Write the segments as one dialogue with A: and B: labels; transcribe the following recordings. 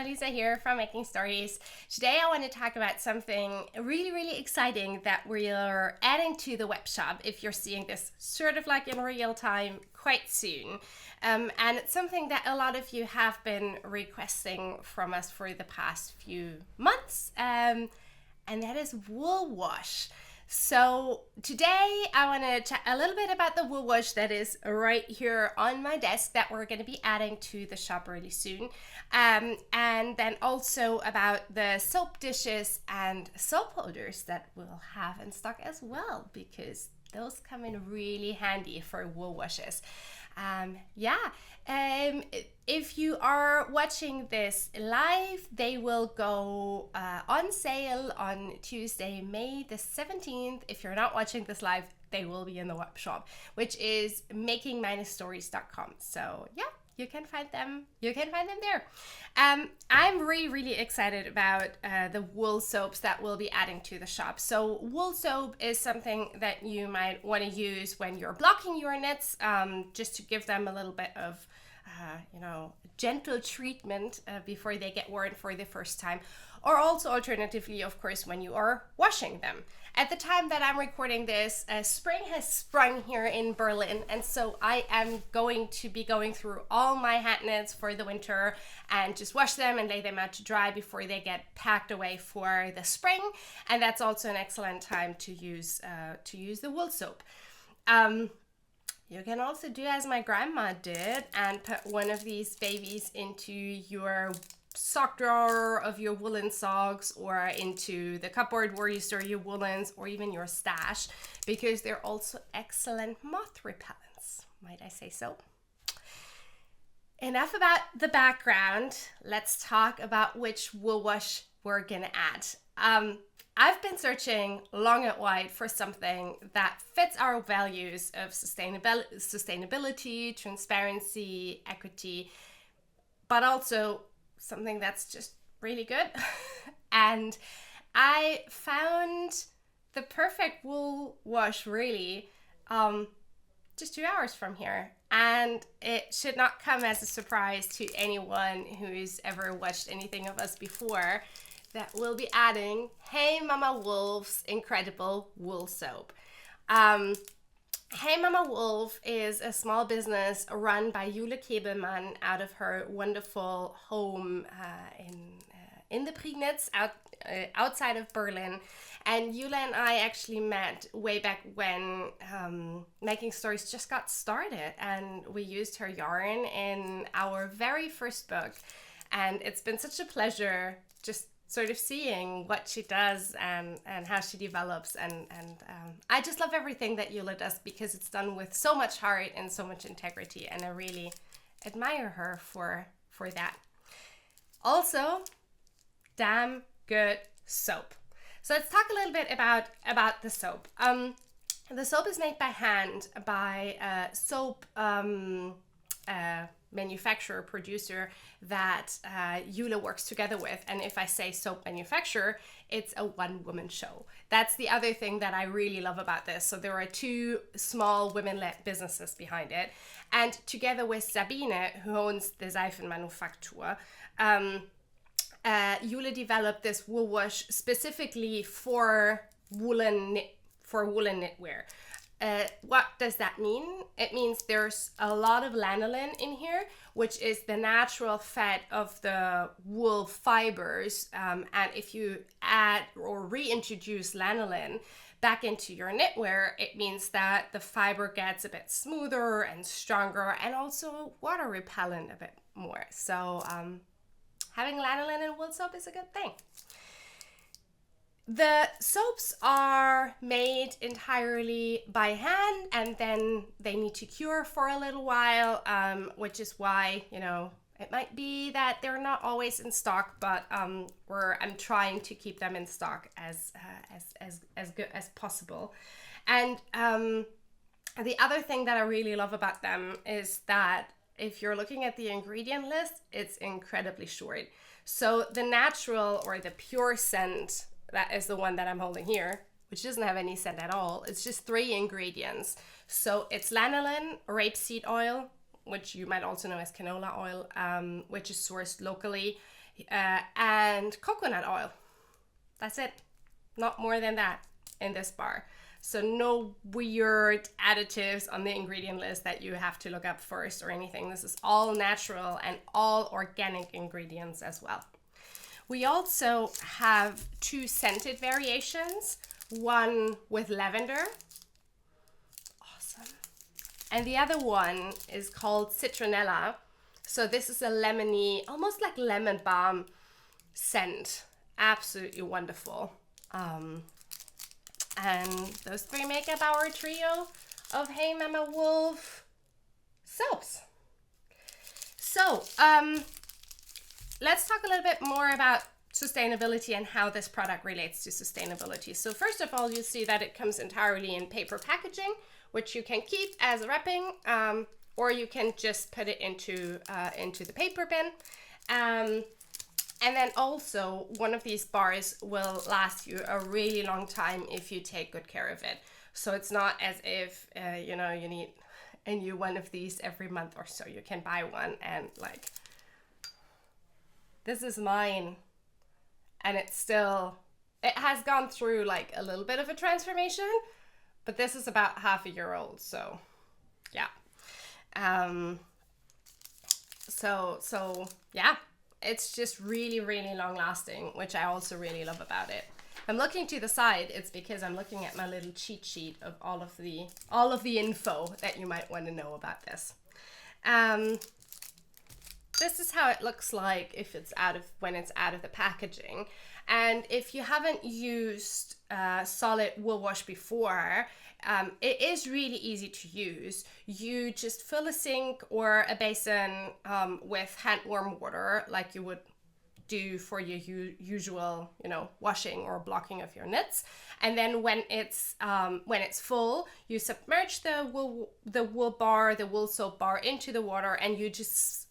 A: Lisa here from Making Stories. Today I want to talk about something really exciting that we are adding to the web shop if you're seeing this sort of like in real time quite soon. And it's something that a lot of you have been requesting from us for the past few months, and that is wool wash. So today I want to chat a little bit about the wool wash that is right here on my desk that we're going to be adding to the shop really soon. And then also about the soap dishes and soap holders that we'll have in stock as well, because those come in really handy for wool washes. If you are watching this live, they will go on sale on Tuesday, May the 17th. If you're not watching this live, they will be in the web shop, which is making-stories.com. So yeah, you can find them there. I'm really excited about the wool soaps that we'll be adding to the shop. So wool soap is something that you might want to use when you're blocking your knits, just to give them a little bit of gentle treatment before they get worn for the first time, or also alternatively, of course, when you are washing them. At the time that I'm recording this, spring has sprung here in Berlin, and so I am going to be going through all my hat knits for the winter and just wash them and lay them out to dry before they get packed away for the spring. And that's also an excellent time to use the wool soap. You can also do as my grandma did and put one of these babies into your sock drawer of your woolen socks, or into the cupboard where you store your woolens, or even your stash, because they're also excellent moth repellents, might I say so. Enough about the background. Let's talk about which wool wash we're gonna add. I've been searching long and wide for something that fits our values of sustainability, transparency, equity, but also something that's just really good. And I found the perfect wool wash really just 2 hours from here. And it should not come as a surprise to anyone who's ever watched anything of us before that we'll be adding Hey Mama Wolf's incredible wool soap. Hey Mama Wolf is a small business run by Jule Kebelmann out of her wonderful home in the Prignitz outside of Berlin. And Jule and I actually met way back when Making Stories just got started, and we used her yarn in our very first book. And it's been such a pleasure just sort of seeing what she does and how she develops, and I just love everything that Jule does, because it's done with so much heart and so much integrity, and I really admire her for that. Also, damn good soap. So let's talk a little bit about the soap. The soap is made by hand by a soap manufacturer, producer that Jule works together with. And if I say soap manufacturer, it's a one-woman show. That's the other thing that I really love about this. So there are two small women-led businesses behind it. And together with Sabine, who owns the Seifenmanufaktur, Jule developed this wool wash specifically for woolen knitwear. What does that mean? It means there's a lot of lanolin in here, which is the natural fat of the wool fibers. And if you add or reintroduce lanolin back into your knitwear, it means that the fiber gets a bit smoother and stronger, and also water repellent a bit more. So having lanolin in wool soap is a good thing. The soaps are made entirely by hand, and then they need to cure for a little while, which is why, it might be that they're not always in stock, but I'm trying to keep them in stock as good as possible. And the other thing that I really love about them is that if you're looking at the ingredient list, it's incredibly short. So the natural or the pure scent, that is the one that I'm holding here, which doesn't have any scent at all. It's just 3 ingredients. So it's lanolin, rapeseed oil, which you might also know as canola oil, which is sourced locally. and coconut oil. That's it. Not more than that in this bar. So no weird additives on the ingredient list that you have to look up first or anything. This is all natural and all organic ingredients as well. We also have 2 scented variations, one with lavender, awesome, and the other one is called citronella. So this is a lemony, almost like lemon balm scent, absolutely wonderful. And those 3 make up our trio of Hey Mama Wolf soaps. So let's talk a little bit more about sustainability and how this product relates to sustainability. So first of all, you see that it comes entirely in paper packaging, which you can keep as a wrapping, or you can just put it into the paper bin. And then also, one of these bars will last you a really long time if you take good care of it. So it's not as if, you need a new one of these every month or so. You can buy one and like, this is mine. And it has gone through like a little bit of a transformation, but this is about half a year old. So yeah. So yeah. It's just really, really long lasting, which I also really love about it. I'm looking to the side. It's because I'm looking at my little cheat sheet of all of the info that you might want to know about this. This is how it looks like when it's out of the packaging. And if you haven't used solid wool wash before, it is really easy to use. You just fill a sink or a basin with hand warm water like you would do for your usual, washing or blocking of your knits. And then when it's full, you submerge the wool soap bar into the water, and you just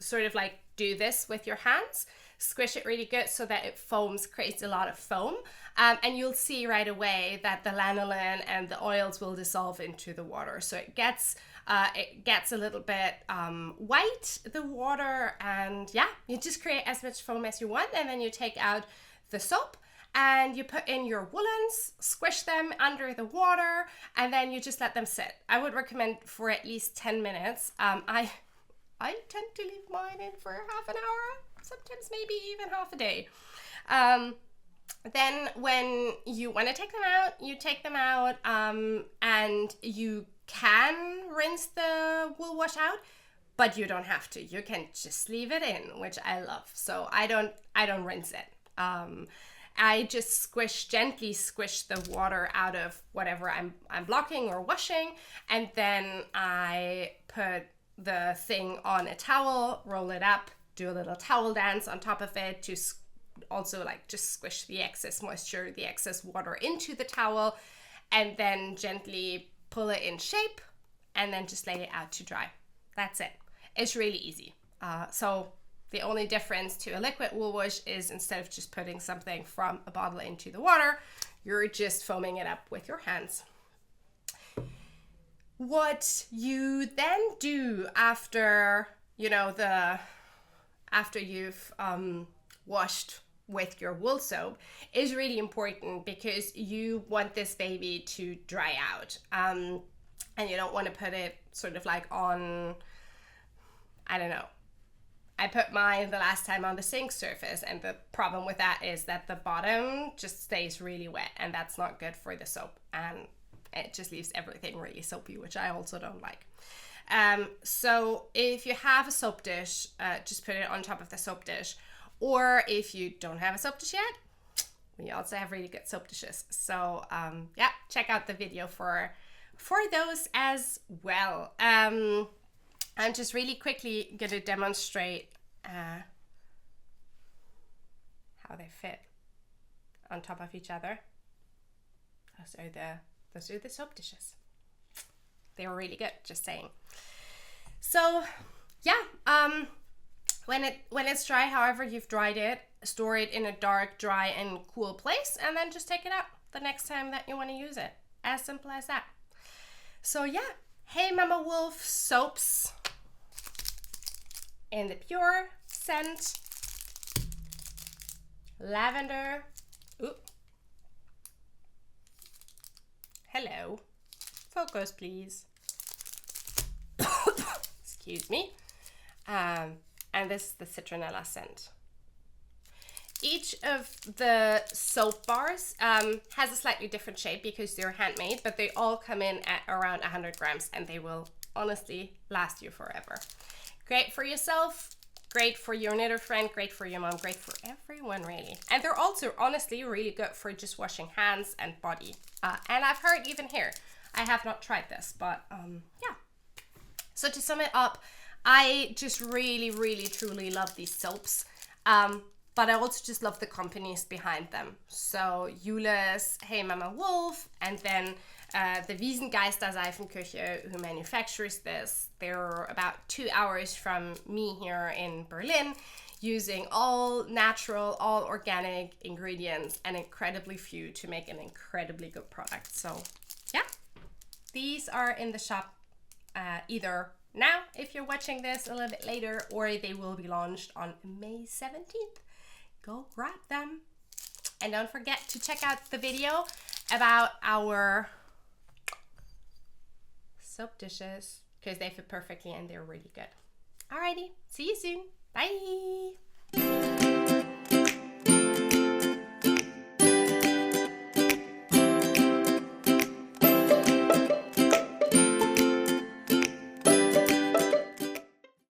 A: sort of like do this with your hands. Squish it really good so that it foams, creates a lot of foam. And you'll see right away that the lanolin and the oils will dissolve into the water. So it gets a little bit white, the water, and yeah, you just create as much foam as you want. And then you take out the soap and you put in your woolens, squish them under the water, and then you just let them sit. I would recommend for at least 10 minutes. I tend to leave mine in for half an hour, sometimes maybe even half a day. Then when you want to take them out, you take them out, and you can rinse the wool wash out, but you don't have to. You can just leave it in, which I love. So I don't rinse it. I just gently squish the water out of whatever I'm blocking or washing, and then I put the thing on a towel, roll it up, do a little towel dance on top of it to also like just squish the excess moisture, the excess water into the towel, and then gently pull it in shape and then just lay it out to dry. That's it. It's really easy. So the only difference to a liquid wool wash is instead of just putting something from a bottle into the water, you're just foaming it up with your hands. What you then do after you've washed with your wool soap is really important, because you want this baby to dry out, and you don't want to put it sort of like on, I don't know. I put mine the last time on the sink surface, and the problem with that is that the bottom just stays really wet, and that's not good for the soap, and it just leaves everything really soapy, which I also don't like. So if you have a soap dish, just put it on top of the soap dish. Or if you don't have a soap dish yet, we also have really good soap dishes. So yeah, check out the video for those as well. I'm just really quickly going to demonstrate how they fit on top of each other. Those are the soap dishes. They were really good, just saying. So yeah, when it's dry, however you've dried it, store it in a dark, dry, and cool place, and then just take it out the next time that you want to use it. As simple as that. So yeah, Hey Mama Wolf soaps in the pure scent lavender. Ooh. Hello. Focus, please. Excuse me. And this is the citronella scent. Each of the soap bars has a slightly different shape because they're handmade, but they all come in at around 100 grams and they will honestly last you forever. Great for yourself, great for your knitter friend, great for your mom, great for everyone really. And they're also honestly really good for just washing hands and body. And I've heard even here, I have not tried this, but yeah. So to sum it up, I just really, really, truly love these soaps. But I also just love the companies behind them. So Jules, Hey Mama Wolf, and then the Wiesengeister Seifenküche who manufactures this. They're about 2 hours from me here in Berlin, using all natural, all organic ingredients and incredibly few to make an incredibly good product. So yeah, these are in the shop either now if you're watching this a little bit later, or they will be launched on May 17th. Go grab them. And don't forget to check out the video about our soap dishes because they fit perfectly and they're really good. Alrighty, see you soon. Bye.